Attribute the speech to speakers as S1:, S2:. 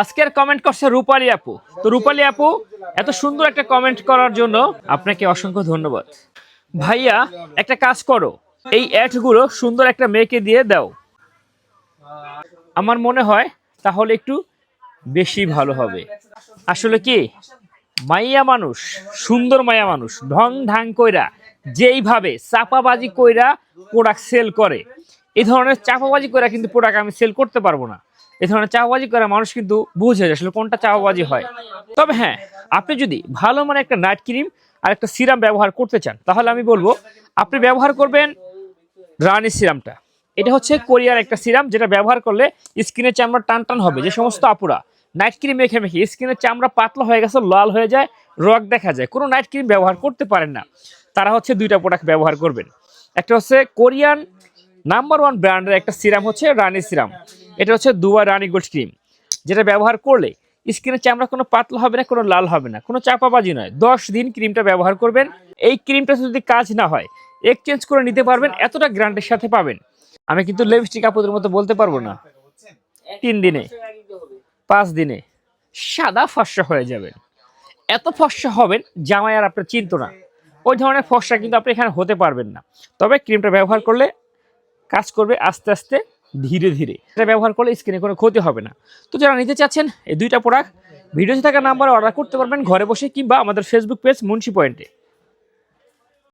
S1: আজকের কমেন্ট করছে রূপালী আপু। তো রূপালী আপু এত সুন্দর একটা কমেন্ট করার জন্য আপনাকে অসংখ্য ধন্যবাদ। ভাইয়া একটা কাজ করো, এই অ্যাডগুলো সুন্দর একটা মেয়েকে দিয়ে দাও, আমার মনে হয় তাহলে একটু বেশি ভালো হবে। আসলে কি মাইয়া মানুষ, সুন্দর মাইয়া মানুষ ঢং ঢাং কইরা যেইভাবে চাপাবাজি কইরা প্রোডাক্ট সেল করে, এই ধরনের চাপাবাজি কইরা কিন্তু প্রোডাক্ট আমি সেল করতে পারবো না। এই ধরনের চাপাবাজি করা মানুষ কিন্তু বুঝে আসলে কোনটা চাপাবাজি হয়। তবে হ্যাঁ, আপনি যদি ভালো মানে একটা নাইট ক্রিম আর একটা সিরাম ব্যবহার করতে চান, তাহলে আমি বলবো আপনি ব্যবহার করবেন রানী সিরামটা। এটা হচ্ছে কোরিয়ার একটা সিরাম, যেটা ব্যবহার করলে স্কিনের চামড়া টান টান হবে। যে সমস্ত আপুরা নাইট ক্রিম মেখে মেখে স্কিনের চামড়া পাতলা হয়ে গেছে, লাল হয়ে যায়, রগ দেখা যায়, কোনো নাইট ক্রিম ব্যবহার করতে পারেন না, তারা হচ্ছে দুইটা প্রোডাক্ট ব্যবহার করবেন। একটা হচ্ছে কোরিয়ান নাম্বার 1 ব্র্যান্ডের একটা সিরাম হচ্ছে রানী সিরাম। এটা হচ্ছে দুবাই রানী গোল্ড ক্রিম, যেটা ব্যবহার করলে স্কিনের চামড়া কোনো পাতলা হবে না, কোনো লাল হবে না, কোনো চাপাবাজি নয়। 10 দিন ক্রিমটা ব্যবহার করবেন। এই ক্রিমটা যদি কাজ না হয় এক্সচেঞ্জ করে নিতে পারবেন, এতটা গ্যারান্টির সাথে পাবেন। আমি কিন্তু লিপস্টিক আপুদের মতো বলতে পারবো না 3 দিনে 5 দিনে সাদা ফর্সা হয়ে যাবেন। এত ফর্সা হবেন জামাই আর আপনার চিন্তা না। ওই ধরনের ফর্সা কিন্তু আপনি এখানে হতে পারবেন না। তবে ক্রিমটা ব্যবহার করলে কাজ করবে আস্তে আস্তে, ধীরে ধীরে। এটা ব্যবহার করলে স্কিনে কোনো ক্ষতি হবে না। তো যারা নিতে চাচ্ছেন এই দুইটা প্রোডাক্ট, ভিডিওতে থাকা নাম্বারে অর্ডার করতে পারবেন ঘরে বসে, কিংবা আমাদের ফেসবুক পেজ মুন্সি পয়েন্টে।